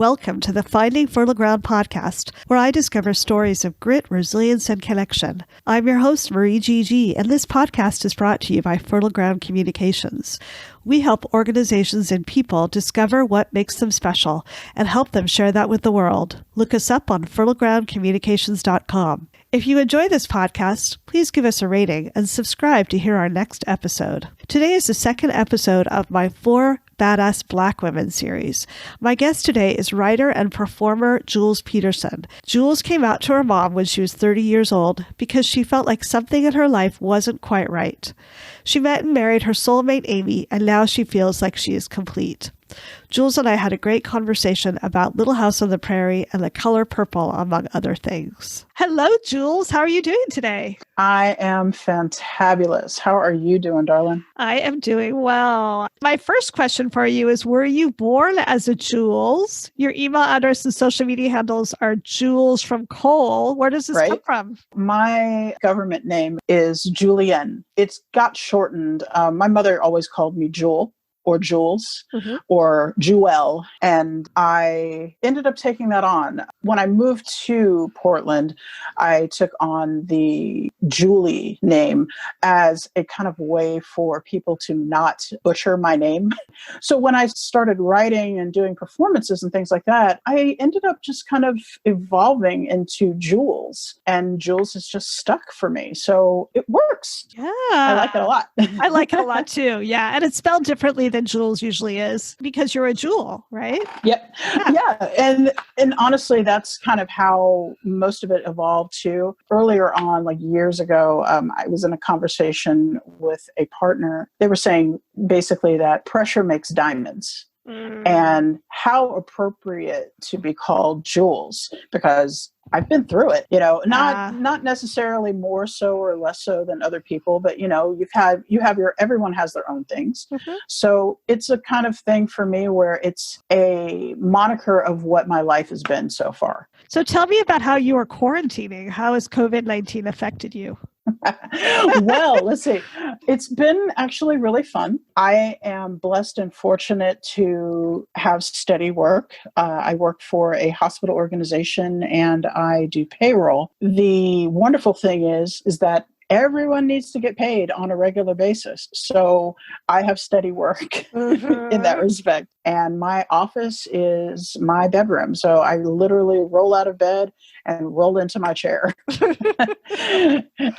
Welcome to the Finding Fertile Ground podcast, where I discover stories of grit, resilience, and connection. I'm your host, Marie GG, and this podcast is brought to you by Fertile Ground Communications. We help organizations and people discover what makes them special and help them share that with the world. Look us up on fertilegroundcommunications.com. If you enjoy this podcast, please give us a rating and subscribe to hear our next episode. Today is the second episode of my 4 Badass Black Women series. My guest today is writer and performer Jules Pedersen. Jules came out to her mom when she was 30 years old because she felt like something in her life wasn't quite right. She met and married her soulmate Amy, and now she feels like she is complete. Jules and I had a great conversation about Little House on the Prairie and the color purple, among other things. Hello, Jules. How are you doing today? I am fantabulous. How are you doing, darling? I am doing well. My first question for you is, were you born as a Jules? Your email address and social media handles are Jules from Cole. Where does this come from? My government name is Julienne. It's got shortened. My mother always called me Jewel, or Jules, or Jewel. And I ended up taking that on. When I moved to Portland, I took on the Julie name as a kind of way for people to not butcher my name. So when I started writing and doing performances and things like that, I ended up just kind of evolving into Jules. And Jules has just stuck for me. So it works. Yeah. I like it a lot. I like it a lot too. Yeah. And it's spelled differently than Jules usually is because you're a Jewel, right? Yep. Yeah. And honestly, that's kind of how most of it evolved too. Earlier on, like years ago, I was in a conversation with a partner. They were saying basically that pressure makes diamonds. And how appropriate to be called Jules, because I've been through it, not necessarily more so or less so than other people, but everyone has their own things. So it's a kind of thing for me where it's a moniker of what my life has been so far. So tell me about how you are quarantining. How has COVID-19 affected you? Well, let's see. It's been actually really fun. I am blessed and fortunate to have steady work. I work for a hospital organization and I do payroll. The wonderful thing is that everyone needs to get paid on a regular basis. So I have steady work in that respect. And my office is my bedroom. So I literally roll out of bed and roll into my chair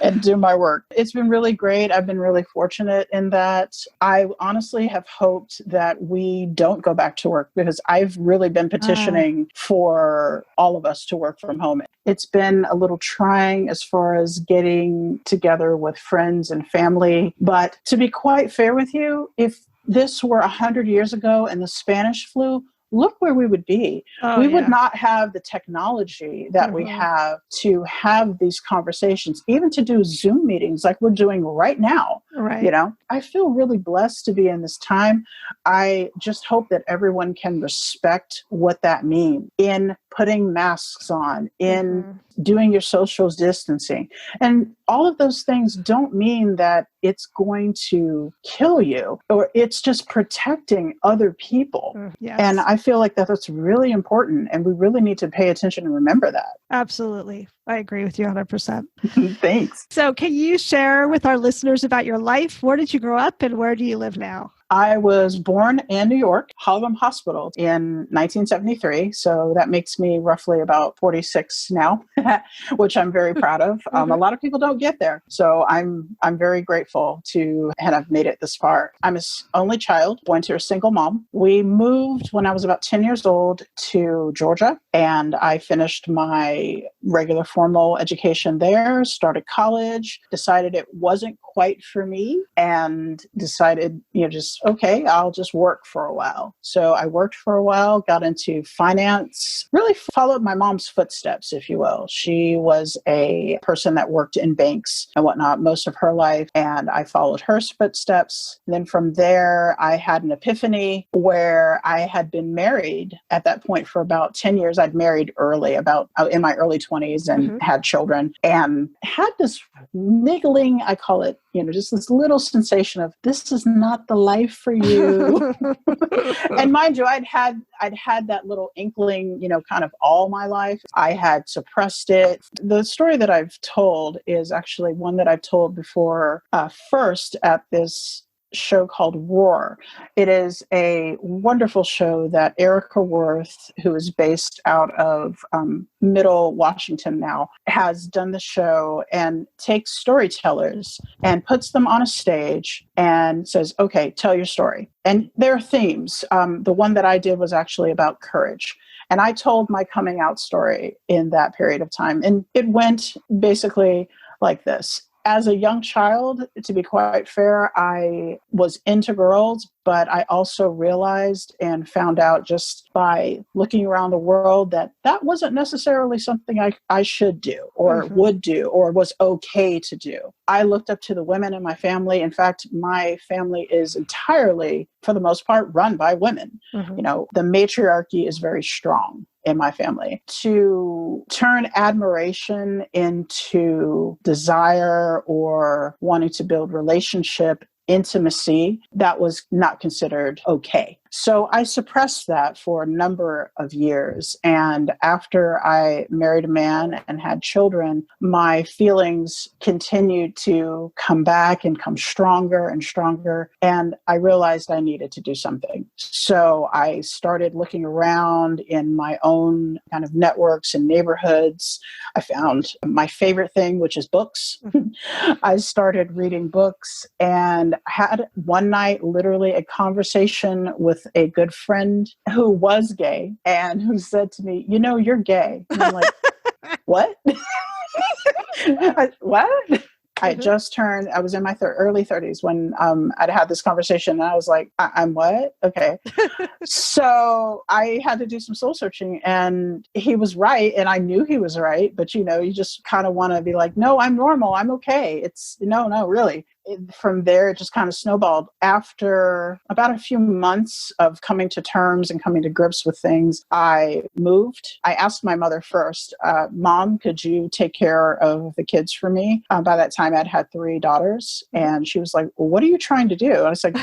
and do my work. It's been really great. I've been really fortunate in that. I honestly have hoped that we don't go back to work because I've really been petitioning for all of us to work from home. It's been a little trying as far as getting together with friends and family. But to be quite fair with you, if this were 100 years ago and the Spanish flu, look where we would be. We would not have the technology that we have to have these conversations, even to do Zoom meetings like we're doing right now. Right. I feel really blessed to be in this time. I just hope that everyone can respect what that means in putting masks on, in doing your social distancing. And all of those things don't mean that it's going to kill you, or it's just protecting other people. Yes. And I feel like that's really important. And we really need to pay attention and remember that. Absolutely. I agree with you 100%. Thanks. So can you share with our listeners about your life? Where did you grow up and where do you live now? I was born in New York, Harlem Hospital in 1973. So that makes me roughly about 46 now, which I'm very proud of. A lot of people don't get there. So I'm very grateful to have made it this far. I'm an only child, born to a single mom. We moved when I was about 10 years old to Georgia, and I finished my regular formal education there, started college, decided it wasn't quite for me, and decided, okay, I'll just work for a while. So I worked for a while, got into finance, really followed my mom's footsteps, if you will. She was a person that worked in banks and whatnot most of her life, and I followed her footsteps. And then from there, I had an epiphany where I had been married at that point for about 10 years. I'd married early, about in my early 20s, and and had children, and had this niggling, I call it, just this little sensation of, this is not the life for you. And mind you, I'd had that little inkling, kind of all my life. I had suppressed it. The story that I've told is actually one that I've told before, first at this show called Roar. It is a wonderful show that Erica Worth, who is based out of Middle Washington now, has done the show and takes storytellers and puts them on a stage and says, okay, tell your story. And there are themes. The one that I did was actually about courage. And I told my coming out story in that period of time. And it went basically like this. As a young child, to be quite fair, I was into girls, but I also realized and found out just by looking around the world that wasn't necessarily something I should do or would do or was okay to do. I looked up to the women in my family. In fact, my family is entirely, for the most part, run by women. The matriarchy is very strong in my family. To turn admiration into desire or wanting to build relationship, intimacy, that was not considered okay. So I suppressed that for a number of years. And after I married a man and had children, my feelings continued to come back and come stronger and stronger. And I realized I needed to do something. So I started looking around in my own kind of networks and neighborhoods. I found my favorite thing, which is books. I started reading books and had one night literally a conversation with a good friend who was gay and who said to me, you're gay. And I'm like, what? What? I was in my early 30s when I'd had this conversation and I was like, I'm what? Okay. So I had to do some soul searching and he was right. And I knew he was right. But, you just kind of want to be like, no, I'm normal. I'm okay. It's no, really. From there, it just kind of snowballed. After about a few months of coming to terms and coming to grips with things, I moved. I asked my mother first, Mom, could you take care of the kids for me? By that time, I'd had 3 daughters. And she was like, well, what are you trying to do? And I was like,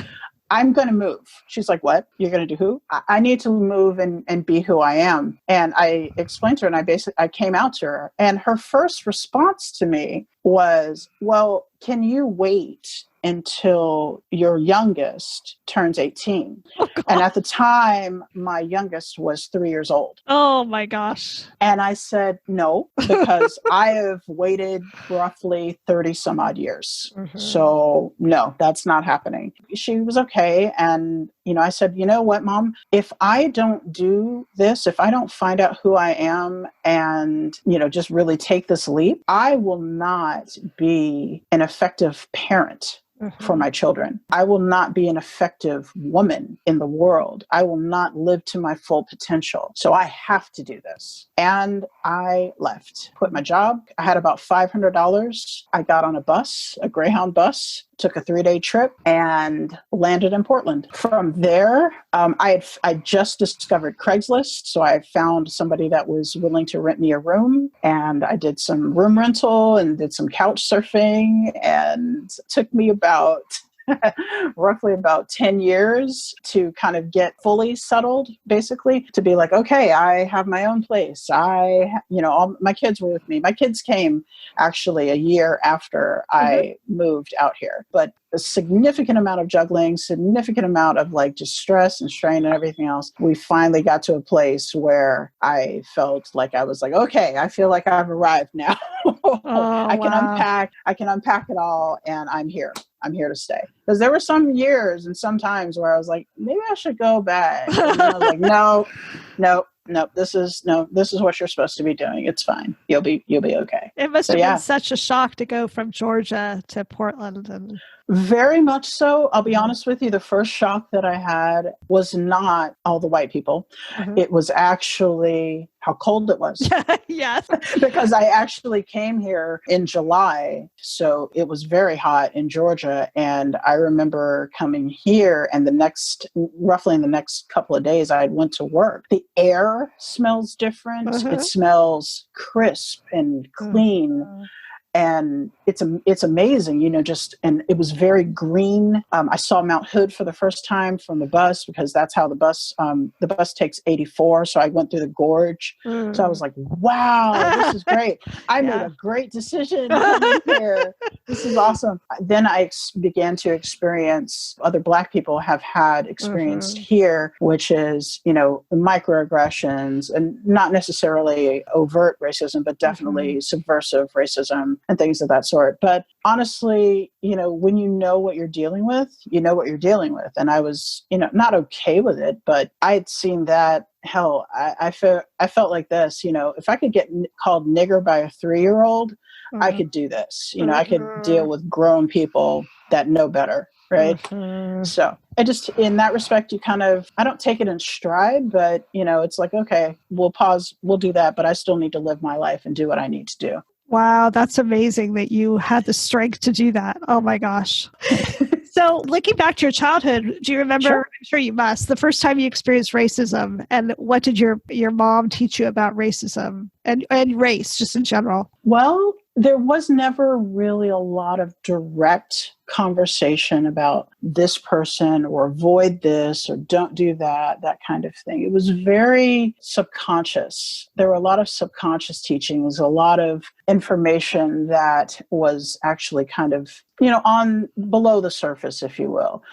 I'm going to move. She's like, what? You're going to do who? I need to move and be who I am. And I explained to her and I came out to her. And her first response to me was, well, can you wait until your youngest turns 18? Oh, and at the time, my youngest was 3 years old. Oh my gosh. And I said, no, because I have waited roughly 30 some odd years. So no, that's not happening. She was okay. And, I said, you know what, Mom, if I don't do this, if I don't find out who I am and, just really take this leap, I will not be an effective parent for my children. I will not be an effective woman in the world. I will not live to my full potential. So I have to do this. And I left, quit my job. I had about $500. I got on a bus, a Greyhound bus, took a 3-day trip and landed in Portland. From there, I just discovered Craigslist. So I found somebody that was willing to rent me a room, and I did some room rental and did some couch surfing, and it took me roughly about 10 years to kind of get fully settled, basically, to be like, okay, I have my own place. All my kids were with me. My kids came actually a year after I moved out here, but a significant amount of juggling, significant amount of just stress and strain and everything else. We finally got to a place where I felt like I was like, okay, I feel like I've arrived now. I can unpack it all, and I'm here. I'm here to stay. Because there were some years and some times where I was like, maybe I should go back. And I was like, no, this is what you're supposed to be doing. It's fine. You'll be okay. It must have been such a shock to go from Georgia to Portland. Very much so. I'll be honest with you. The first shock that I had was not all the white people. It was actually how cold it was. Yes. Because I actually came here in July. So it was very hot in Georgia. And I remember coming here and roughly in the next couple of days, I went to work. The air smells different. It smells crisp and clean. And it's amazing, and it was very green. I saw Mount Hood for the first time from the bus, because that's how the bus takes 84. So I went through the gorge. So I was like, wow, this is great. I made a great decision coming here. This is awesome. Then I began to experience other Black people have had experienced here, which is, microaggressions, and not necessarily overt racism, but definitely subversive racism and things of that sort. But honestly, when you know what you're dealing with, you know what you're dealing with. And I was, not okay with it, but I had seen that. Hell, I felt like this, if I could get called nigger by a 3-year-old, I could do this. I could deal with grown people that know better. Right. So I just, in that respect, I don't take it in stride, but, it's like, okay, we'll pause, we'll do that, but I still need to live my life and do what I need to do. Wow, that's amazing that you had the strength to do that. Oh my gosh. So looking back to your childhood, do you remember, Sure. I'm sure you must, the first time you experienced racism, and what did your mom teach you about racism and race just in general? Well, there was never really a lot of direct conversation about this person or avoid this or don't do that kind of thing. It was very subconscious. There were a lot of subconscious teachings, a lot of information that was actually kind of, on below the surface, if you will.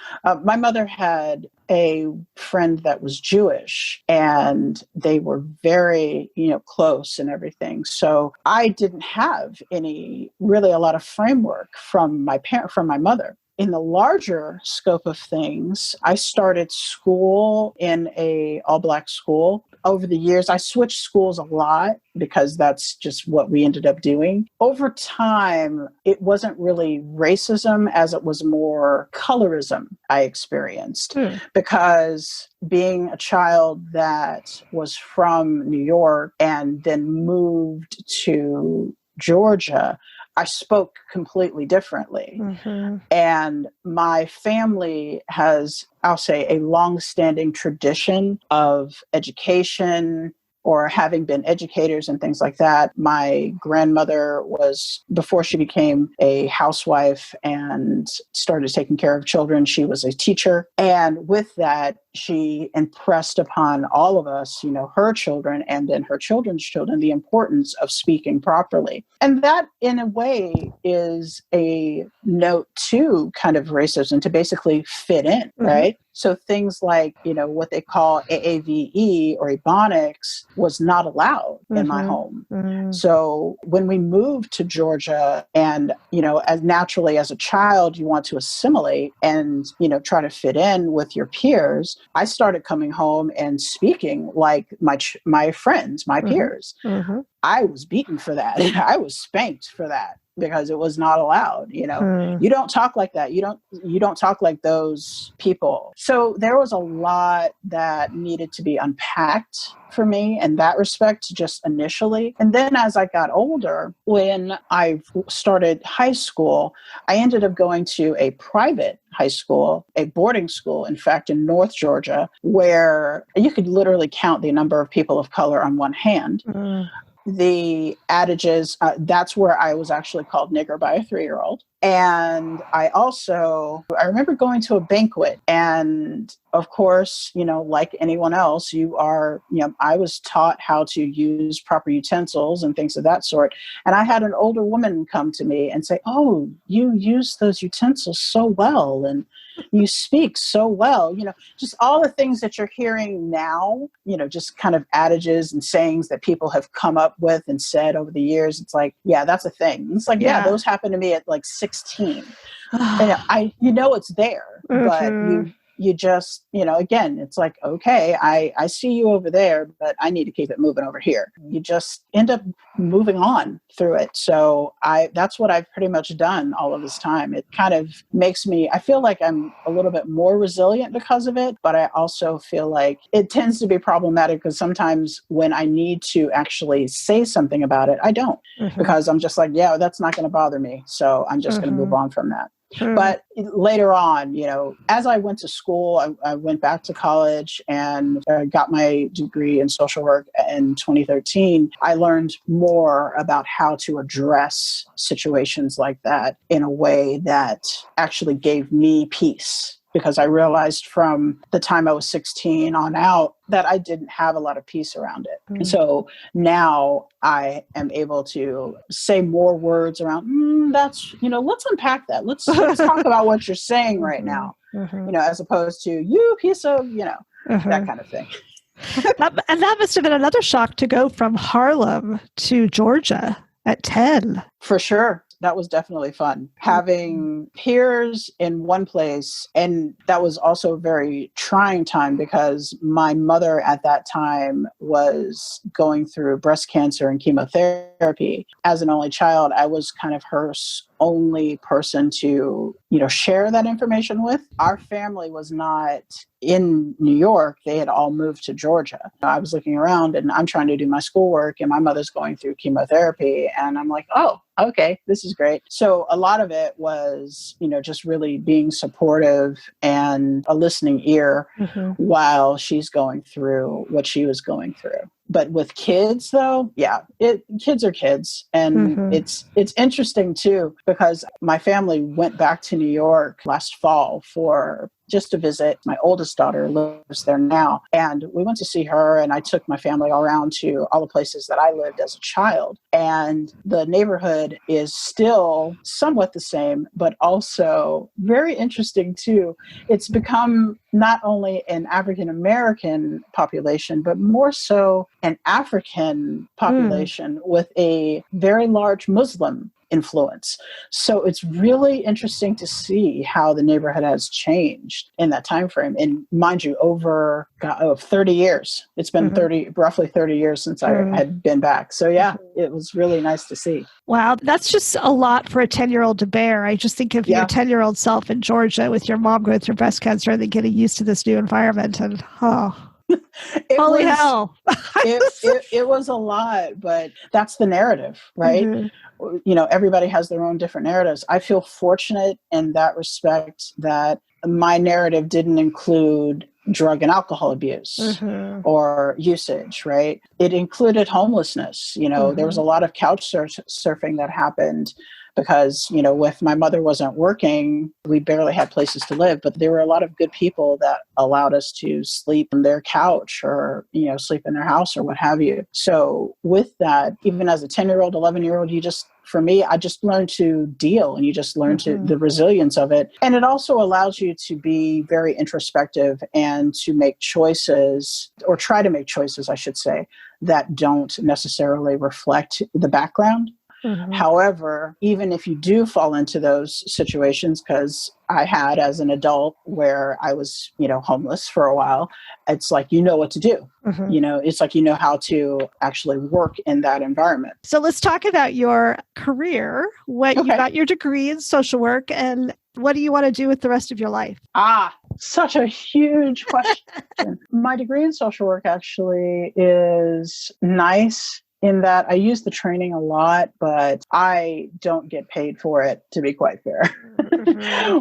My mother had a friend that was Jewish, and they were very, close and everything. So I didn't have really a lot of framework from my mother. In the larger scope of things, I started school in a all-Black school. Over the years, I switched schools a lot because that's just what we ended up doing. Over time, it wasn't really racism as it was more colorism I experienced. Because being a child that was from New York and then moved to Georgia, I spoke completely differently. And my family has, I'll say, a long-standing tradition of education, or having been educators and things like that. My grandmother was, before she became a housewife and started taking care of children, she was a teacher. And with that, she impressed upon all of us, her children and then her children's children, the importance of speaking properly. And that, in a way, is a note to kind of racism, to basically fit in, right? So things like, what they call AAVE or Ebonics was not allowed in my home. So when we moved to Georgia and, as naturally as a child, you want to assimilate and, try to fit in with your peers, I started coming home and speaking like my friends, my peers. I was beaten for that. I was spanked for that, because it was not allowed. You don't talk like that. You don't talk like those people. So there was a lot that needed to be unpacked for me in that respect, just initially. And then as I got older, when I started high school, I ended up going to a private high school, a boarding school, in fact, in North Georgia, where you could literally count the number of people of color on one hand. The adages, that's where I was actually called nigger by a 3-year-old. And I remember going to a banquet, and of course, like anyone else, I was taught how to use proper utensils and things of that sort. And I had an older woman come to me and say, "Oh, you use those utensils so well, and you speak so well," just all the things that you're hearing now, just kind of adages and sayings that people have come up with and said over the years. It's like, yeah, that's a thing. It's like, yeah, those happened to me at like 16. And it's there, but you just, again, it's like, okay, I see you over there, but I need to keep it moving over here. You just end up moving on through it. So that's what I've pretty much done all of this time. It kind of makes me, I feel like I'm a little bit more resilient because of it, but I also feel like it tends to be problematic because sometimes when I need to actually say something about it, I don't, because I'm just like, yeah, that's not going to bother me. So I'm just going to move on from that. But later on, as I went to school, I went back to college and got my degree in social work in 2013. I learned more about how to address situations like that in a way that actually gave me peace. Because I realized from the time I was 16 on out that I didn't have a lot of peace around it. And so now I am able to say more words around, let's unpack that. Let's talk about what you're saying right now, as opposed to you piece of, that kind of thing. And that must have been another shock to go from Harlem to Georgia at 10. For sure. That was definitely fun. Having peers in one place, and that was also a very trying time because my mother at that time was going through breast cancer and chemotherapy. As an only child, I was kind of her only person to, share that information with. Our family was not in New York. They had all moved to Georgia. I was looking around and I'm trying to do my schoolwork and my mother's going through chemotherapy. And I'm like, oh, okay, this is great. So a lot of it was, just really being supportive and a listening ear while she's going through what she was going through. But with kids, though, kids are kids. And it's interesting, too, because my family went back to New York last fall for just to visit. My oldest daughter lives there now. And we went to see her, and I took my family all around to all the places that I lived as a child. And the neighborhood is still somewhat the same, but also very interesting, too. It's become not only an African-American population, but more so an African population with a very large Muslim influence. So it's really interesting to see how the neighborhood has changed in that time frame. And mind you, over 30 years. It's been roughly 30 years since I had been back. So it was really nice to see. Wow, that's just a lot for a 10-year-old to bear. I just think of your 10-year-old self in Georgia with your mom going through breast cancer and then getting used to this new environment. And holy hell. It was a lot, but that's the narrative, right? Everybody has their own different narratives. I feel fortunate in that respect that my narrative didn't include drug and alcohol abuse or usage, right? It included homelessness. There was a lot of couch surfing that happened because, if my mother wasn't working, we barely had places to live, but there were a lot of good people that allowed us to sleep on their couch or, sleep in their house or what have you. So with that, even as a 10-year-old, 11-year-old, for me, I just learned to deal and you just learn the resilience of it. And it also allows you to be very introspective and to make choices, or try to make choices, I should say, that don't necessarily reflect the background. However, even if you do fall into those situations, because I had as an adult where I was, homeless for a while, it's like, what to do. It's like, how to actually work in that environment. So let's talk about your career. You got your degree in social work, and what do you want to do with the rest of your life? Such a huge question. My degree in social work actually is nice in that I use the training a lot, but I don't get paid for it, to be quite fair.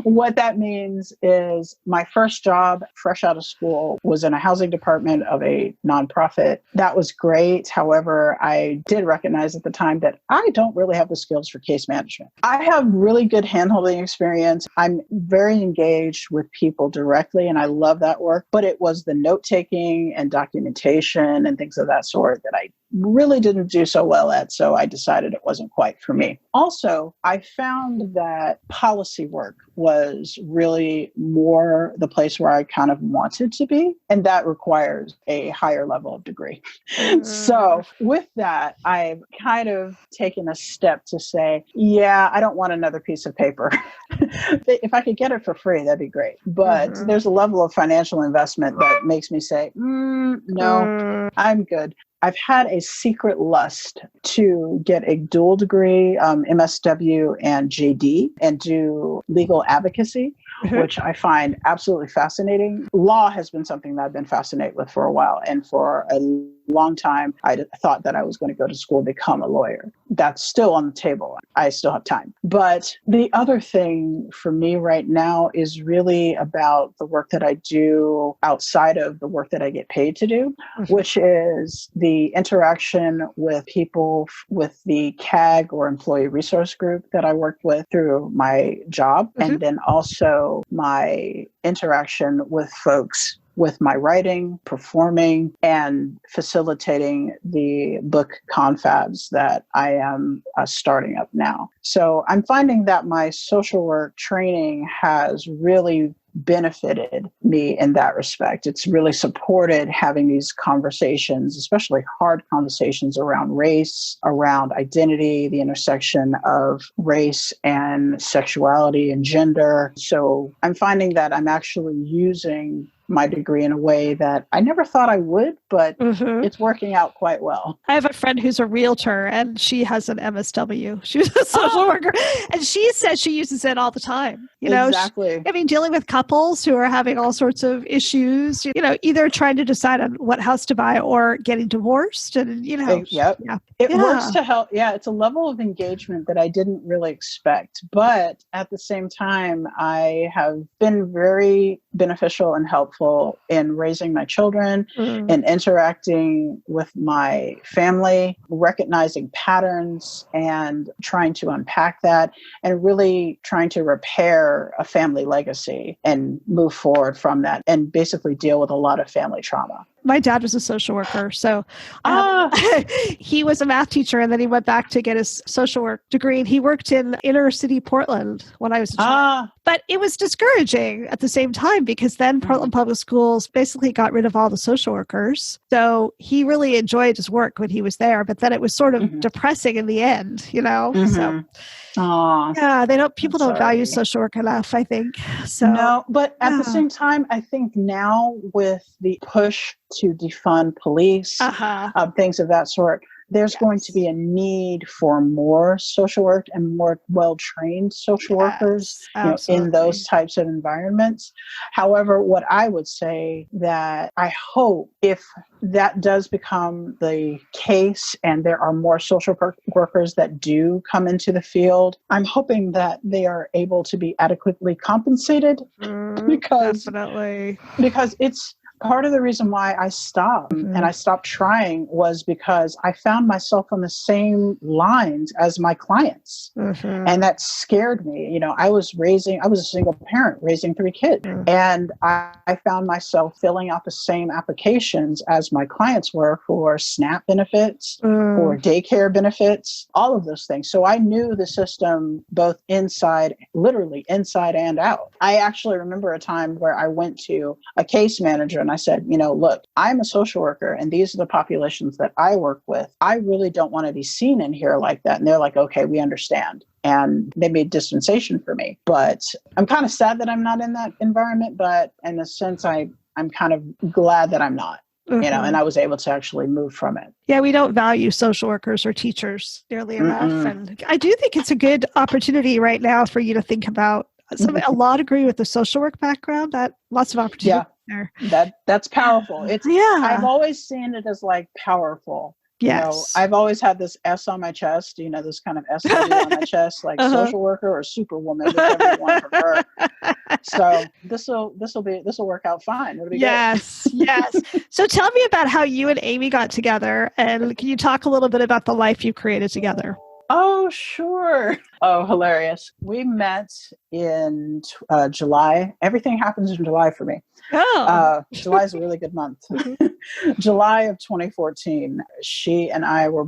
What that means is my first job, fresh out of school, was in a housing department of a nonprofit. That was great. However, I did recognize at the time that I don't really have the skills for case management. I have really good handholding experience. I'm very engaged with people directly, and I love that work, but it was the note-taking and documentation and things of that sort that I really didn't do so well at. So I decided it wasn't quite for me. Also, I found that policy work was really more the place where I kind of wanted to be. And that requires a higher level of degree. So with that, I've kind of taken a step to say, yeah, I don't want another piece of paper. If I could get it for free, that'd be great. But there's a level of financial investment that makes me say, no, I'm good. I've had a secret lust to get a dual degree, MSW and JD, and do legal advocacy, which I find absolutely fascinating. Law has been something that I've been fascinated with for a while. And for a long time, I thought that I was going to go to school and become a lawyer. That's still on the table. I still have time. But the other thing for me right now is really about the work that I do outside of the work that I get paid to do, which is the interaction with people with the CAG or Employee Resource Group that I worked with through my job, and then also my interaction with folks with my writing, performing, and facilitating the book confabs that I am starting up now. So I'm finding that my social work training has really benefited me in that respect. It's really supported having these conversations, especially hard conversations around race, around identity, the intersection of race and sexuality and gender. So I'm finding that I'm actually using my degree in a way that I never thought I would, but it's working out quite well. I have a friend who's a realtor and she has an MSW. She's a social worker and she says she uses it all the time. You know, exactly. Dealing with couples who are having all sorts of issues, either trying to decide on what house to buy or getting divorced. And, it works to help. Yeah, it's a level of engagement that I didn't really expect. But at the same time, I have been very beneficial and helpful in raising my children and interacting with my family, recognizing patterns and trying to unpack that and really trying to repair a family legacy and move forward from that and basically deal with a lot of family trauma. My dad was a social worker. So he was a math teacher and then he went back to get his social work degree and he worked in inner city Portland when I was a child. But it was discouraging at the same time because then Portland Public Schools basically got rid of all the social workers. So he really enjoyed his work when he was there, but then it was sort of depressing in the end, So people don't value social work enough, I think. So no, but at the same time, I think now with the push to defund police, things of that sort, there's going to be a need for more social work and more well-trained social workers in those types of environments. However, what I would say that I hope if that does become the case and there are more social workers that do come into the field, I'm hoping that they are able to be adequately compensated because it's part of the reason why I stopped and I stopped trying was because I found myself on the same lines as my clients. And that scared me. I was a single parent raising 3 kids. And I found myself filling out the same applications as my clients were for SNAP benefits, for daycare benefits, all of those things. So I knew the system both literally inside and out. I actually remember a time where I went to a case manager and I said, look, I'm a social worker and these are the populations that I work with. I really don't want to be seen in here like that. And they're like, okay, we understand. And they made dispensation for me. But I'm kind of sad that I'm not in that environment. But in a sense, I'm kind of glad that I'm not. And I was able to actually move from it. Yeah, we don't value social workers or teachers nearly enough. And I do think it's a good opportunity right now for you to think about a law degree with a social work background, that lots of opportunity there. That's powerful. I've always seen it as like powerful. Yes. I've always had this S on my chest, this kind of S on my chest, like social worker or superwoman, whichever you want to prefer. So this will work out fine. It'll be yes. So tell me about how you and Amy got together, and can you talk a little bit about the life you created together? Oh, sure. Oh, hilarious. We met in July. Everything happens in July for me. Oh. July is a really good month. Mhm. July of 2014, she and I were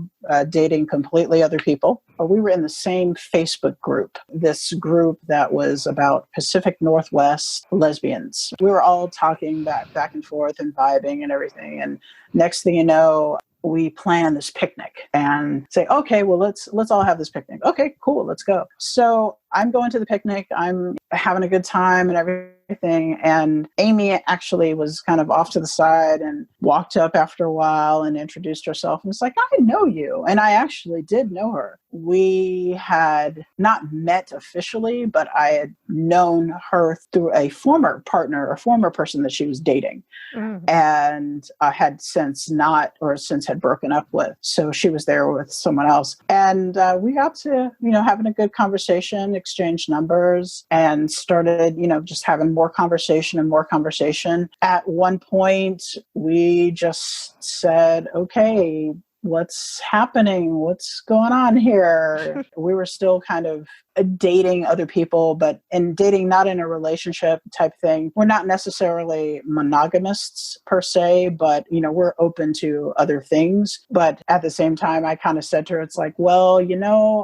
dating completely other people. We were in the same Facebook group, this group that was about Pacific Northwest lesbians. We were all talking back and forth and vibing and everything. And next thing you know, we plan this picnic and say, okay, well, let's all have this picnic. Okay, cool, let's go. So I'm going to the picnic. I'm having a good time and everything. And Amy actually was kind of off to the side and walked up after a while and introduced herself and was like, I know you. And I actually did know her. We had not met officially, but I had known her through a former partner or former person that she was dating. Mm-hmm. And I had since had broken up with. So she was there with someone else. And we got to, having a good conversation, exchanged numbers, and started, just having more conversation and more conversation. At one point, we just said, okay, what's happening? What's going on here? We were still kind of dating other people, but dating not in a relationship type thing. We're not necessarily monogamists per se, but we're open to other things. But at the same time, I kind of said to her, it's like, well,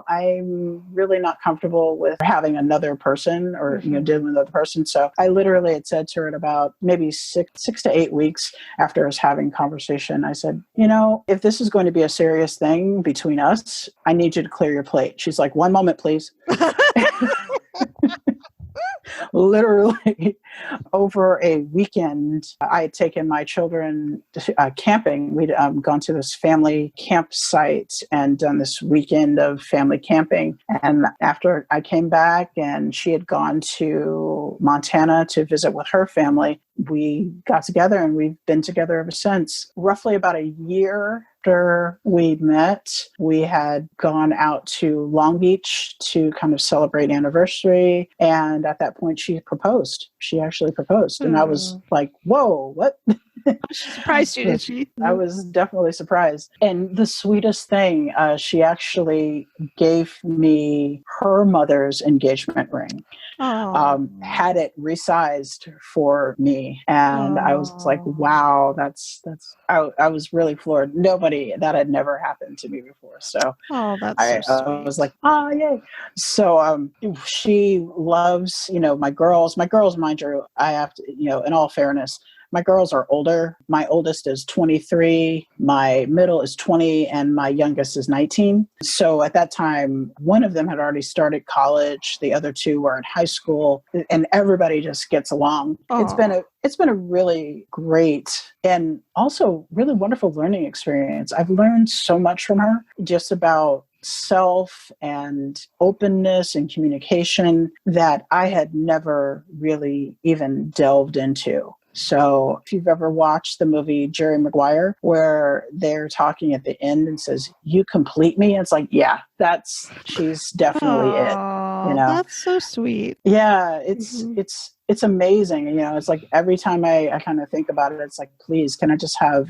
I'm really not comfortable with having another person or dealing with another person. So I literally had said to her at about maybe six to 8 weeks after us having conversation, I said, if this is going to be a serious thing between us, I need you to clear your plate. She's like, one moment, please. Literally over a weekend, I had taken my children camping. We'd gone to this family campsite and done this weekend of family camping. And after I came back and she had gone to Montana to visit with her family, we got together and we've been together ever since. Roughly about a year after we met, we had gone out to Long Beach to kind of celebrate anniversary. And at that point, she proposed. She actually proposed. And I was like, whoa, what? She surprised you, did she? I was definitely surprised. And the sweetest thing, she actually gave me her mother's engagement ring. Had it resized for me. And I was like, wow, I was really floored. That had never happened to me before. So that's so sweet. I was like, yay. So she loves, my girls, mind you, I have to, in all fairness, my girls are older. My oldest is 23, my middle is 20, and my youngest is 19. So at that time, one of them had already started college. The other two were in high school, and everybody just gets along. Aww. It's been a really great and also really wonderful learning experience. I've learned so much from her, just about self and openness and communication that I had never really even delved into. So if you've ever watched the movie Jerry Maguire, where they're talking at the end and says, you complete me. It's like, yeah, she's definitely it. That's so sweet. Yeah, it's amazing. It's like every time I kind of think about it, it's like, please, can I just have,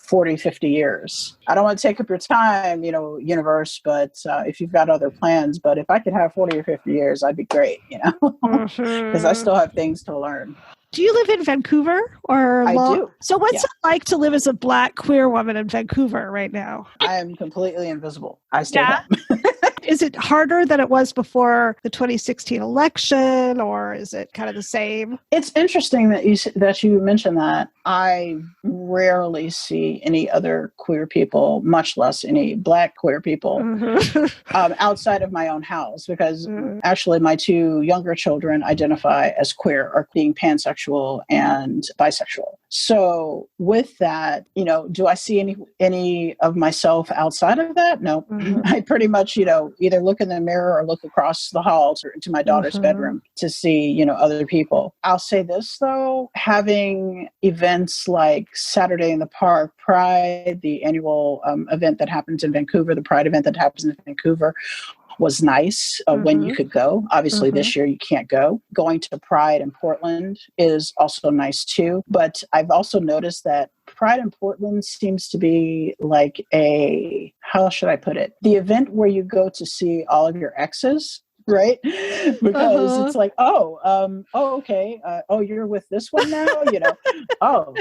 40, 50 years? I don't want to take up your time, universe, but if you've got other plans, but if I could have 40 or 50 years, I'd be great, because I still have things to learn. Do you live in Vancouver or? I do. So what's it like to live as a Black queer woman in Vancouver right now? I am completely invisible. I stay home. Is it harder than it was before the 2016 election, or is it kind of the same? It's interesting that you mentioned that. I rarely see any other queer people, much less any Black queer people, outside of my own house, because actually my two younger children identify as queer, or being pansexual and bisexual. So with that, do I see any of myself outside of that? No. I pretty much, either look in the mirror or look across the hall to my daughter's bedroom to see, other people. I'll say this though, having events like Saturday in the Park, Pride, the annual event that happens in Vancouver, the Pride event that happens in Vancouver, was nice when you could go. Obviously, this year you can't go. Going to Pride in Portland is also nice too. But I've also noticed that Pride in Portland seems to be like a, how should I put it? The event where you go to see all of your exes, right? Because it's like, okay. Oh, you're with this one now, oh,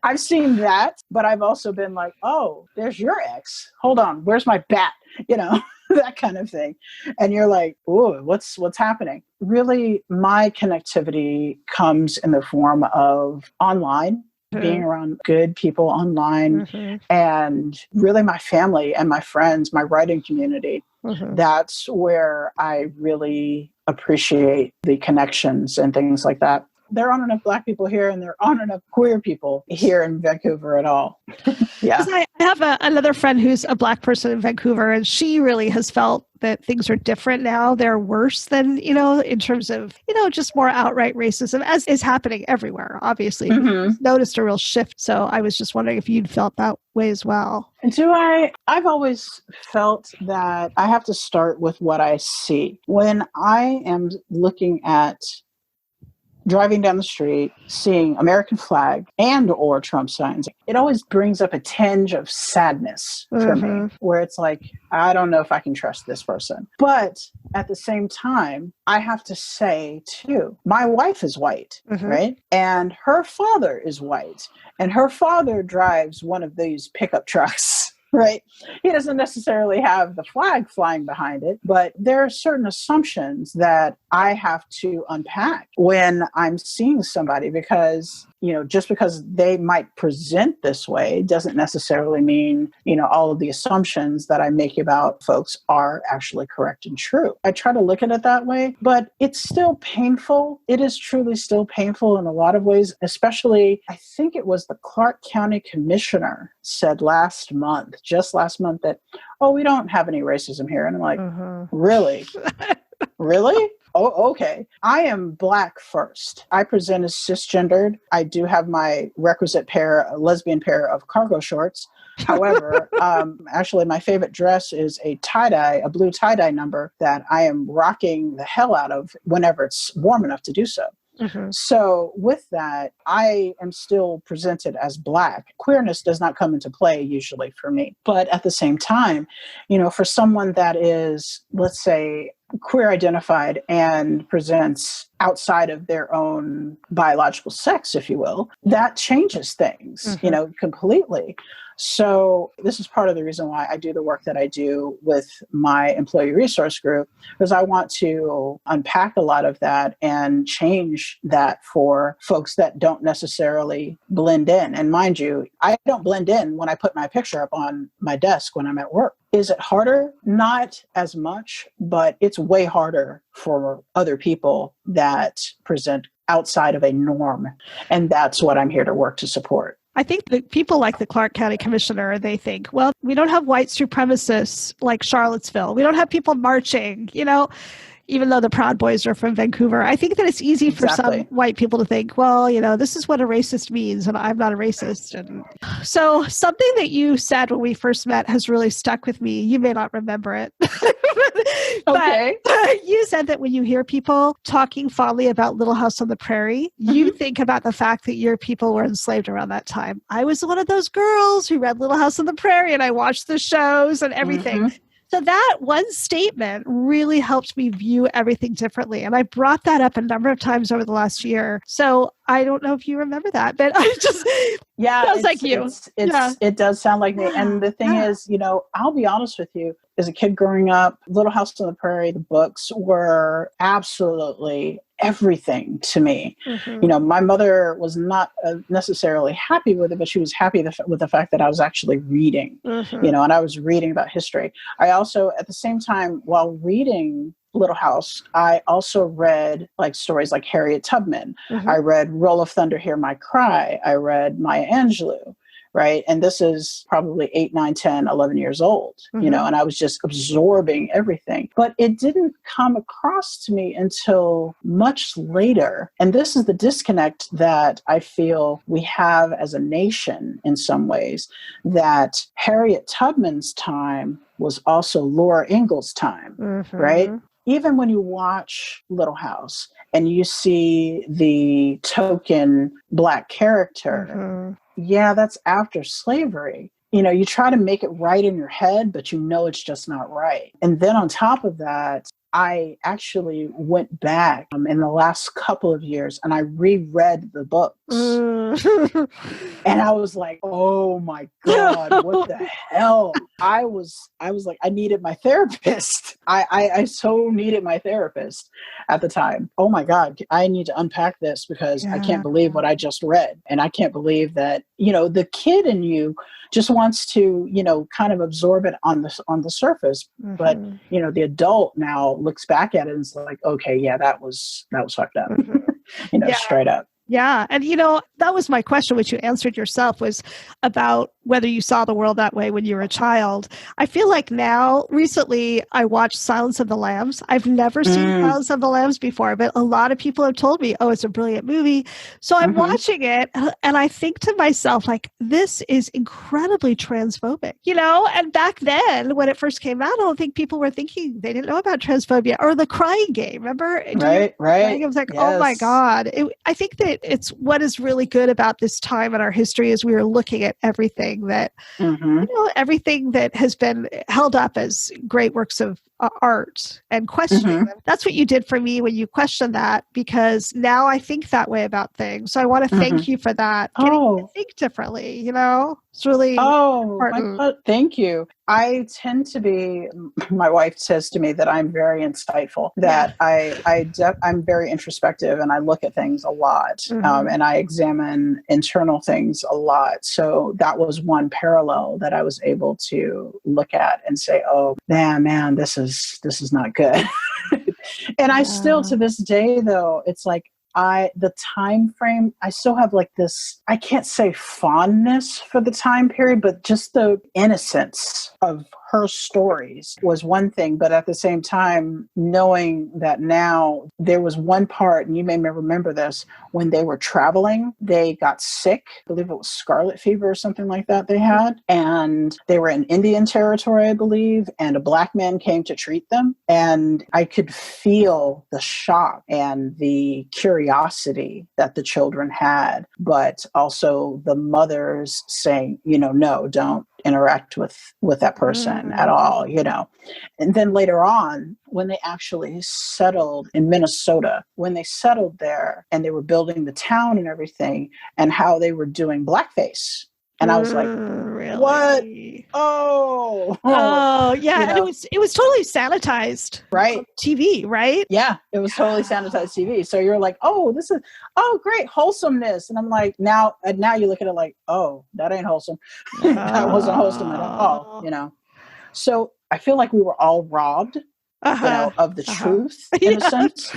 I've seen that, but I've also been like, oh, there's your ex. Hold on. Where's my bat? That kind of thing. And you're like, oh, what's happening? Really, my connectivity comes in the form of online, being around good people online, and really my family and my friends, my writing community. That's where I really appreciate the connections and things like that. There aren't enough Black people here, and there aren't enough queer people here in Vancouver at all. Yeah. I have another friend who's a Black person in Vancouver, and she really has felt that things are different now. They're worse than, in terms of, just more outright racism, as is happening everywhere, obviously. Noticed a real shift. So I was just wondering if you'd felt that way as well. I've always felt that I have to start with what I see. When I am looking at driving down the street, seeing American flag and or Trump signs, it always brings up a tinge of sadness for me, where it's like, I don't know if I can trust this person. But at the same time, I have to say too, my wife is white, right? And her father is white, and her father drives one of these pickup trucks. Right. He doesn't necessarily have the flag flying behind it, but there are certain assumptions that I have to unpack when I'm seeing somebody, because, just because they might present this way doesn't necessarily mean, all of the assumptions that I make about folks are actually correct and true. I try to look at it that way, but it's still painful. It is truly still painful in a lot of ways, especially I think it was the Clark County Commissioner said just last month that, oh, we don't have any racism here. And I'm like, really? Really? Oh, okay. I am Black first. I present as cisgendered. I do have my requisite lesbian pair of cargo shorts. However, actually, my favorite dress is a blue tie-dye number that I am rocking the hell out of whenever it's warm enough to do so. So with that, I am still presented as Black. Queerness does not come into play usually for me. But at the same time, for someone that is, let's say, queer identified and presents outside of their own biological sex, if you will, that changes things, completely. So this is part of the reason why I do the work that I do with my employee resource group, because I want to unpack a lot of that and change that for folks that don't necessarily blend in. And mind you, I don't blend in when I put my picture up on my desk when I'm at work. Is it harder? Not as much, but it's way harder for other people that present outside of a norm. And that's what I'm here to work to support. I think that people like the Clark County Commissioner, they think, well, we don't have white supremacists like Charlottesville. We don't have people marching, even though the Proud Boys are from Vancouver. I think that it's easy for some white people to think, well, this is what a racist means, and I'm not a racist. And so something that you said when we first met has really stuck with me. You may not remember it. Okay. But you said that when you hear people talking fondly about Little House on the Prairie, you think about the fact that your people were enslaved around that time. I was one of those girls who read Little House on the Prairie, and I watched the shows and everything. So that one statement really helped me view everything differently. And I brought that up a number of times over the last year. So I don't know if you remember that, but I just, sounds like you. It does sound like me. And the thing is, I'll be honest with you, as a kid growing up, Little House on the Prairie, the books were absolutely everything to me. My mother was not necessarily happy with it, but she was happy with the fact that I was actually reading, and I was reading about history. I also, at the same time, while reading Little House, I also read stories like Harriet Tubman. I read Roll of Thunder, Hear My Cry. I read Maya Angelou. Right. And this is probably 8, 9, 10, 11 years old, and I was just absorbing everything. But it didn't come across to me until much later. And this is the disconnect that I feel we have as a nation in some ways, that Harriet Tubman's time was also Laura Ingalls' time. Right. Even when you watch Little House and you see the token Black character, yeah, that's after slavery. You try to make it right in your head, but it's just not right. And then on top of that, I actually went back in the last couple of years and I reread the books. And I was like, oh my God, what the hell? I was like, I needed my therapist. I so needed my therapist at the time. Oh my God, I need to unpack this because I can't believe what I just read. And I can't believe that, the kid in you just wants to, kind of absorb it on the surface. Mm-hmm. But, the adult now looks back at it and is like, okay, yeah, that was fucked up, straight up. Yeah. And, that was my question, which you answered yourself, was about whether you saw the world that way when you were a child. I feel like now, recently, I watched Silence of the Lambs. I've never seen Silence of the Lambs before, but a lot of people have told me, oh, it's a brilliant movie. So I'm watching it and I think to myself, like, this is incredibly transphobic, And back then, when it first came out, I don't think people were thinking, they didn't know about transphobia or The Crying Game. Remember? Right. I was like, yes. Oh my God. I think that it's what is really good about this time in our history is we are looking at everything that, everything that has been held up as great works of art and questioning them. That's what you did for me when you questioned that, because now I think that way about things. So I want to thank you for that. Getting to think differently, It's really important. Thank you. I tend to be, my wife says to me that I'm very insightful, that I'm very introspective and I look at things a lot and I examine internal things a lot. So that was one parallel that I was able to look at and say, oh, man, this is not good. And I still, to this day, though, it's like, the time frame, I still have like this, I can't say fondness for the time period, but just the innocence of her stories was one thing. But at the same time, knowing that now there was one part, and you may remember this, when they were traveling, they got sick. I believe it was scarlet fever or something like that they had. And they were in Indian territory, I believe, and a Black man came to treat them. And I could feel the shock and the curiosity that the children had, but also the mothers saying, no, don't interact with that person at all, And then later on, when they actually settled in Minnesota, when they settled there and they were building the town and everything, and how they were doing blackface. And I was like, really? What? Oh, yeah. And it was totally sanitized. Right. TV, right? Yeah. It was totally sanitized TV. So you're like, oh, great wholesomeness. And I'm like, now you look at it like, oh, that ain't wholesome. That wasn't wholesome at all, So I feel like we were all robbed, of the truth in a sense,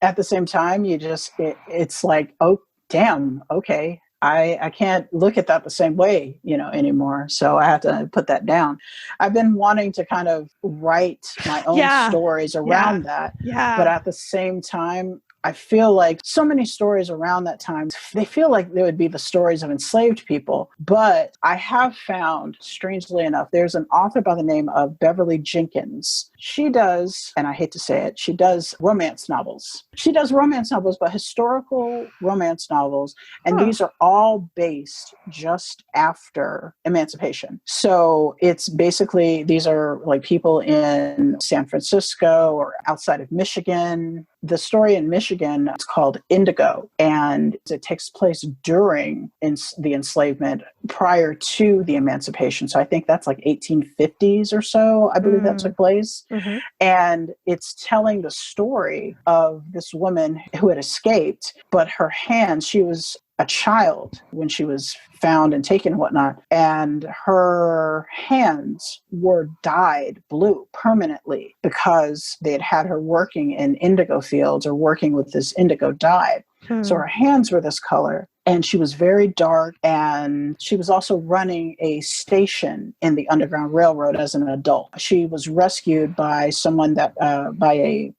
at the same time, it's like, oh, damn. Okay. I can't look at that the same way, anymore. So I have to put that down. I've been wanting to kind of write my own stories around that. Yeah. But at the same time, I feel like so many stories around that time, they feel like they would be the stories of enslaved people. But I have found, strangely enough, there's an author by the name of Beverly Jenkins. She does, and I hate to say it, she does romance novels. She does romance novels, but historical romance novels. And these are all based just after emancipation. So it's basically, these are like people in San Francisco or outside of Michigan. The story in Michigan is called Indigo, and it takes place during the enslavement prior to the emancipation. So I think that's like 1850s or so, I believe that took place. Mm-hmm. And it's telling the story of this woman who had escaped, but her hands, she was a child when she was found and taken and whatnot, and her hands were dyed blue permanently because they had her working in indigo fields or working with this indigo dye. So her hands were this color. And she was very dark, and she was also running a station in the Underground Railroad as an adult. She was rescued by someone that,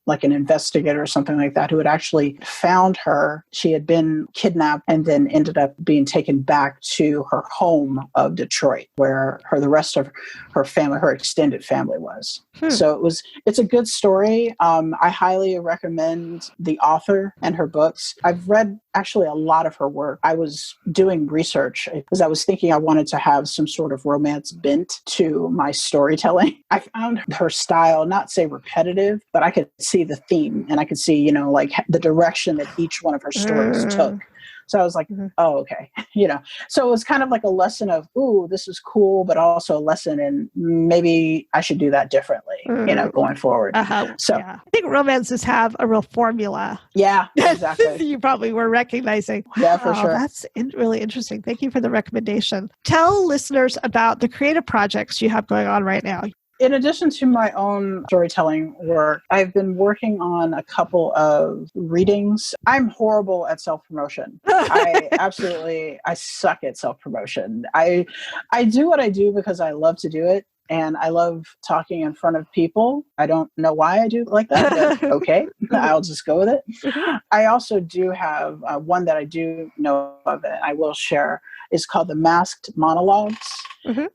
like an investigator or something like that, who had actually found her. She had been kidnapped and then ended up being taken back to her home of Detroit, where the rest of her family, her extended family was. So it's a good story. I highly recommend the author and her books. I've read actually a lot of her work. I was doing research because I was thinking I wanted to have some sort of romance bent to my storytelling. I found her style, not say repetitive, but I could see the theme and I could see, like the direction that each one of her stories took. So I was like, oh, okay. So it was kind of like a lesson of, ooh, this is cool, but also a lesson in maybe I should do that differently, going forward. So I think romances have a real formula. Yeah, exactly. You probably were recognizing. Yeah, for sure. That's really interesting. Thank you for the recommendation. Tell listeners about the creative projects you have going on right now. In addition to my own storytelling work, I've been working on a couple of readings. I'm horrible at self-promotion. I suck at self-promotion. I do what I do because I love to do it. And I love talking in front of people. I don't know why I do it like that, but okay, I'll just go with it. I also do have one that I do know of and I will share. Is called the Masked Monologues.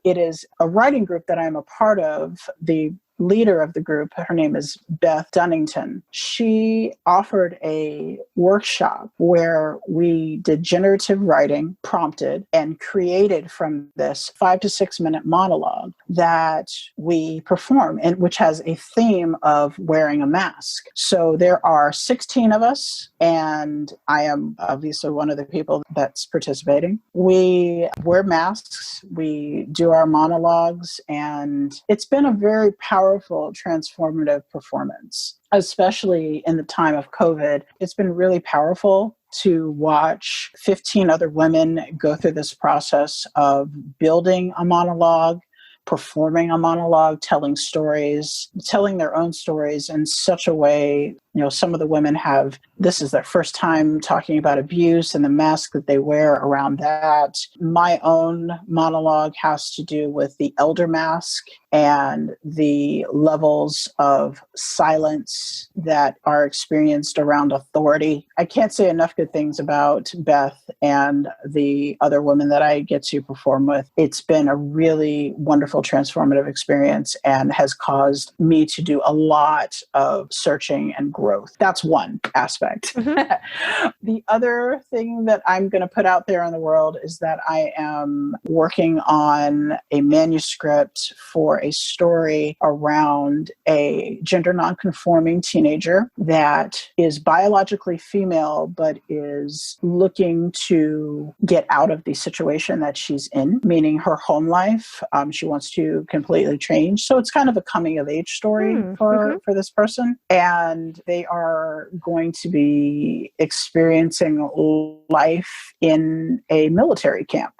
It is a writing group that I'm a part of. The leader of the group, her name is Beth Dunnington. She offered a workshop where we did generative writing, prompted, and created from this 5 to 6 minute monologue that we perform, and which has a theme of wearing a mask. So there are 16 of us, and I am obviously one of the people that's participating. We wear masks, we do our monologues, and it's been a very powerful, transformative performance, especially in the time of COVID. It's been really powerful to watch 15 other women go through this process of building a monologue, performing a monologue, telling stories, telling their own stories in such a way. Some of the women this is their first time talking about abuse and the mask that they wear around that. My own monologue has to do with the elder mask and the levels of silence that are experienced around authority. I can't say enough good things about Beth and the other women that I get to perform with. It's been a really wonderful, transformative experience and has caused me to do a lot of searching and growth. That's one aspect. The other thing that I'm going to put out there in the world is that I am working on a manuscript for a story around a gender nonconforming teenager that is biologically female, but is looking to get out of the situation that she's in, meaning her home life. She wants to completely change. So it's kind of a coming of age story for this person. And they are going to be experiencing life in a military camp.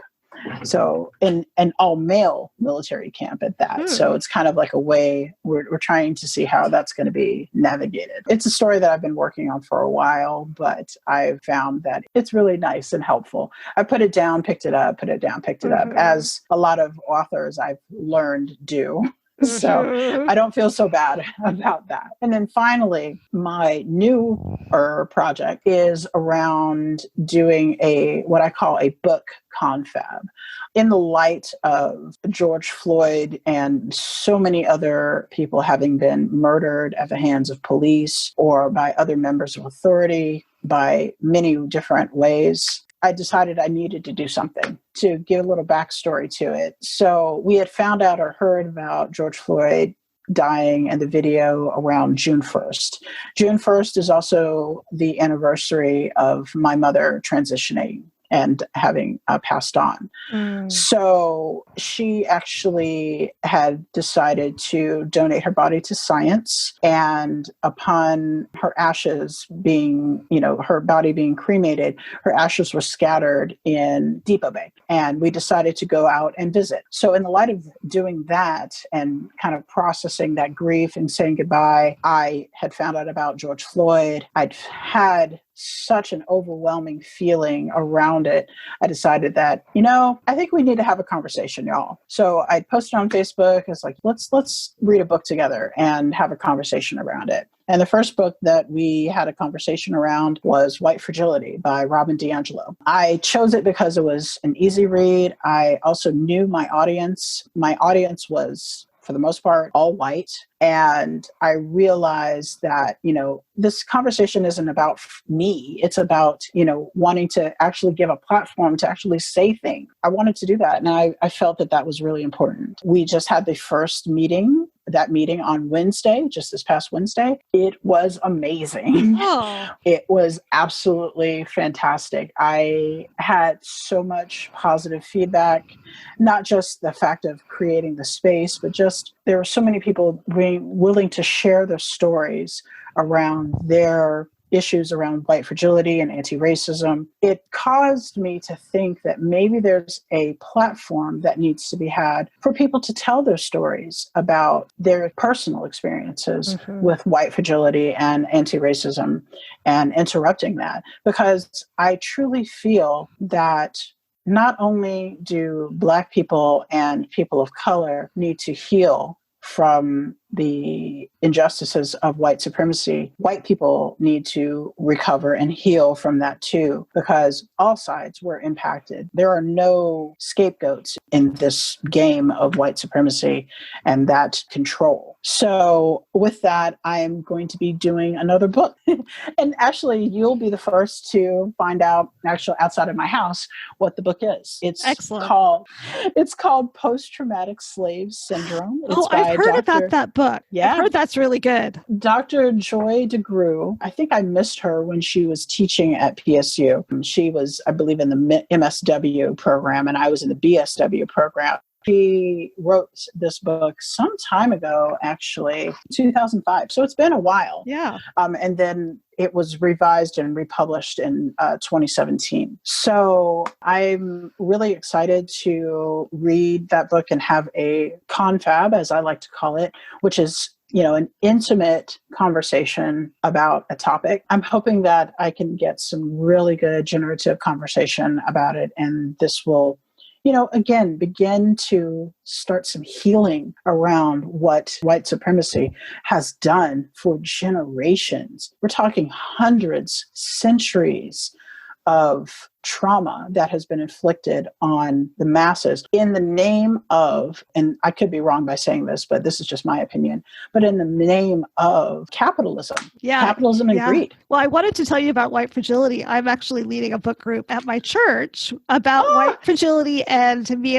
So in an all-male military camp at that. So it's kind of like a way we're trying to see how that's going to be navigated. It's a story that I've been working on for a while, but I've found that it's really nice and helpful. I put it down, picked it up, put it down, picked it up, as a lot of authors I've learned do. So I don't feel so bad about that. And then finally, my newer project is around doing what I call a book confab. In the light of George Floyd and so many other people having been murdered at the hands of police or by other members of authority by many different ways, I decided I needed to do something to give a little backstory to it. So we had found out or heard about George Floyd dying and the video around June 1st. June 1st is also the anniversary of my mother transitioning and having passed on. So she actually had decided to donate her body to science. And upon her ashes being, her body being cremated, her ashes were scattered in Depot Bay. And we decided to go out and visit. So in the light of doing that and kind of processing that grief and saying goodbye, I had found out about George Floyd. I'd had such an overwhelming feeling around it. I decided that, I think we need to have a conversation, y'all. So I posted on Facebook. It's like, let's read a book together and have a conversation around it. And the first book that we had a conversation around was White Fragility by Robin DiAngelo. I chose it because it was an easy read. I also knew my audience. My audience was for the most part, all white. And I realized that, this conversation isn't about me. It's about, wanting to actually give a platform to actually say things. I wanted to do that. And I felt that that was really important. We just had the first meeting, that meeting on Wednesday, just this past Wednesday. It was amazing. Oh. It was absolutely fantastic. I had so much positive feedback, not just the fact of creating the space, but just there were so many people being willing to share their stories around their issues around white fragility and anti-racism. It caused me to think that maybe there's a platform that needs to be had for people to tell their stories about their personal experiences with white fragility and anti-racism and interrupting that. Because I truly feel that not only do Black people and people of color need to heal from the injustices of white supremacy, white people need to recover and heal from that too, because all sides were impacted. There are no scapegoats in this game of white supremacy and that control. So with that, I am going to be doing another book. And actually, you'll be the first to find out, actually outside of my house, what the book is. It's Excellent. called Post-Traumatic Slave Syndrome. It's I've heard about that book. Yeah. I've heard that's really good. Dr. Joy DeGruy, I think I missed her when she was teaching at PSU. She was, I believe, in the MSW program, and I was in the BSW program. She wrote this book some time ago, actually, 2005. So it's been a while. Yeah. And then it was revised and republished in 2017. So I'm really excited to read that book and have a confab, as I like to call it, which is an intimate conversation about a topic. I'm hoping that I can get some really good generative conversation about it. And this will, again, begin to start some healing around what white supremacy has done for generations. We're talking hundreds, centuries of trauma that has been inflicted on the masses in the name of, and I could be wrong by saying this, but this is just my opinion, but in the name of capitalism. Yeah. Capitalism and greed. Well, I wanted to tell you about white fragility. I'm actually leading a book group at my church about white fragility and me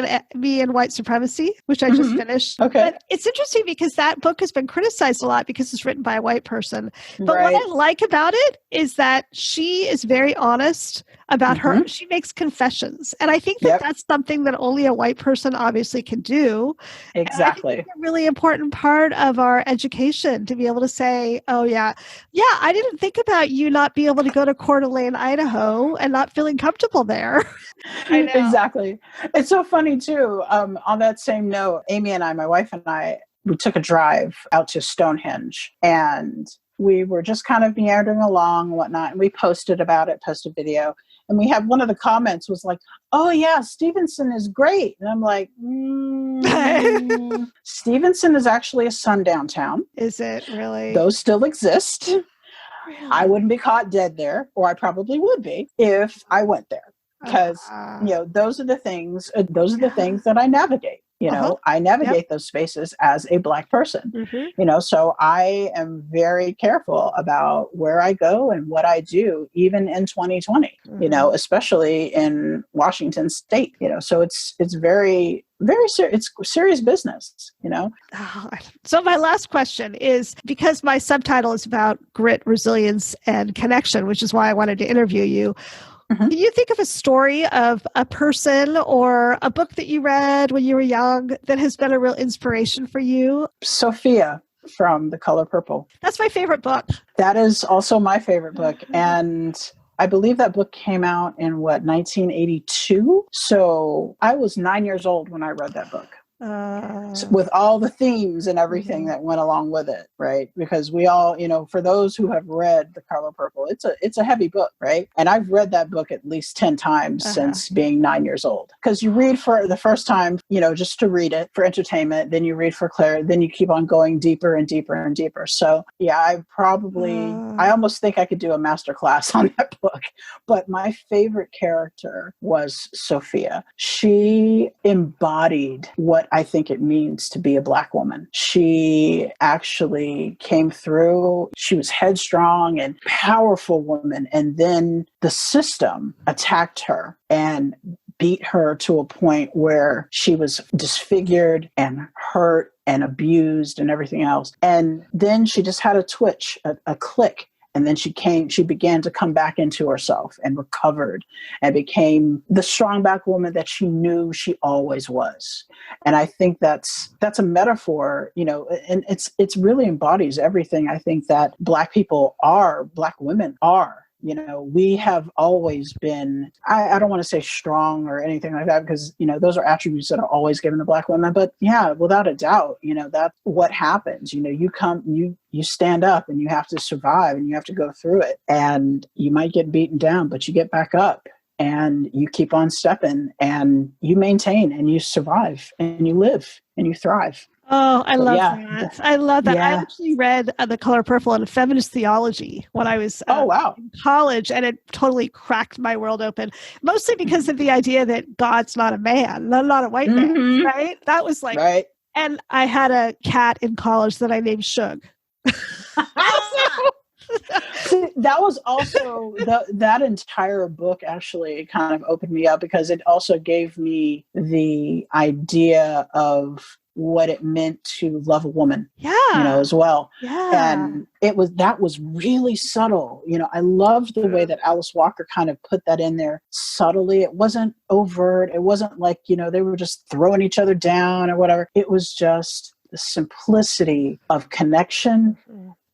and white supremacy, which I just finished. Okay. But it's interesting because that book has been criticized a lot because it's written by a white person. But what I like about it is that she is very honest about her. She makes confessions. And I think that that's something that only a white person obviously can do. Exactly. And I think it's a really important part of our education to be able to say, oh, yeah, I didn't think about you not being able to go to Coeur d'Alene, Idaho and not feeling comfortable there. I know. Exactly. It's so funny too. On that same note, Amy and I, my wife and I, we took a drive out to Stonehenge, and we were just kind of meandering along and whatnot. And we posted video. And we had one of the comments was like, oh yeah, Stevenson is great. And I'm like, Stevenson is actually a sundown town. Is it really? Those still exist. Really? I wouldn't be caught dead there, or I probably would be if I went there. Because, those are the things, that I navigate. I navigate those spaces as a Black person, so I am very careful about where I go and what I do, even in 2020, especially in Washington State, so it's very, very serious. It's serious business, So my last question is, because my subtitle is about grit, resilience, and connection, which is why I wanted to interview you. Can you think of a story of a person or a book that you read when you were young that has been a real inspiration for you? Sophia from The Color Purple. That's my favorite book. That is also my favorite book. And I believe that book came out in 1982? So I was 9 years old when I read that book. With all the themes and everything that went along with it, right? Because we all, for those who have read The Color Purple, it's a heavy book, right? And I've read that book at least 10 times since being 9 years old. Because you read for the first time, just to read it for entertainment, then you read for clarity, then you keep on going deeper and deeper and deeper. So yeah, I almost think I could do a master class on that book. But my favorite character was Sophia. She embodied what what I think it means to be a Black woman. She actually came through. She was headstrong and powerful woman. And then the system attacked her and beat her to a point where she was disfigured and hurt and abused and everything else. And then she just had a twitch, a click. And then she began to come back into herself and recovered and became the strong Black woman that she knew she always was. And I think that's a metaphor, and it's really embodies everything I think that Black women are. We have always been, I don't want to say strong or anything like that, because, those are attributes that are always given to Black women. But yeah, without a doubt, that's what happens. You stand up and you have to survive and you have to go through it, and you might get beaten down, but you get back up and you keep on stepping and you maintain and you survive and you live and you thrive. Oh, I love that. I love that. Yeah. I actually read The Color Purple in feminist theology when I was in college, and it totally cracked my world open, mostly because of the idea that God's not a man, not a white man, right? That was like, right. And I had a cat in college that I named Shug. See, that was also that entire book actually kind of opened me up, because it also gave me the idea of what it meant to love a woman, as well. Yeah. And that was really subtle. I loved the way that Alice Walker kind of put that in there subtly. It wasn't overt. It wasn't like, they were just throwing each other down or whatever. It was just the simplicity of connection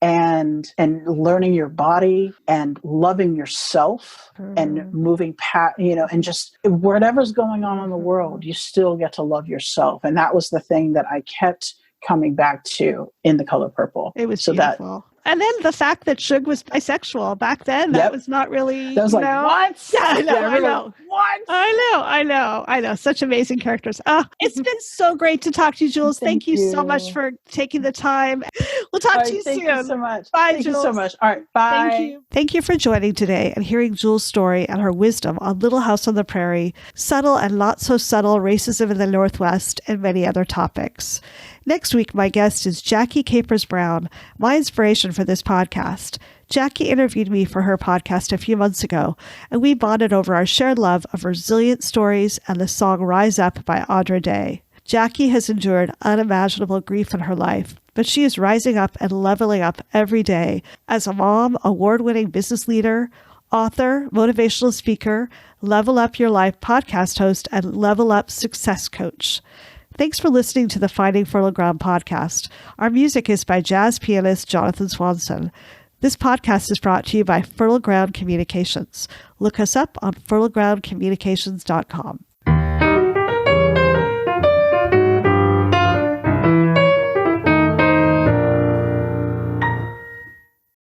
and learning your body and loving yourself and moving past, and just whatever's going on in the world, you still get to love yourself. And that was the thing that I kept coming back to in The Color Purple. It was so beautiful. And then the fact that Shug was bisexual back then, that was not really... That was like, what? Yeah, I know. What? I know. Such amazing characters. It's been so great to talk to you, Jules. Thank you so much for taking the time. We'll talk to you soon. Thank you so much. Bye, Thank Jules. you so much. All right, bye. Thank you. Thank you for joining today and hearing Jules' story and her wisdom on Little House on the Prairie, subtle and not so subtle racism in the Northwest, and many other topics. Next week, my guest is Jackie Capers-Brown, my inspiration for this podcast. Jackie interviewed me for her podcast a few months ago, and we bonded over our shared love of resilient stories and the song Rise Up by Audra Day. Jackie has endured unimaginable grief in her life, but she is rising up and leveling up every day as a mom, award-winning business leader, author, motivational speaker, Level Up Your Life podcast host, and Level Up success coach. Thanks for listening to the Finding Fertile Ground podcast. Our music is by jazz pianist Jonathan Swanson. This podcast is brought to you by Fertile Ground Communications. Look us up on fertilegroundcommunications.com.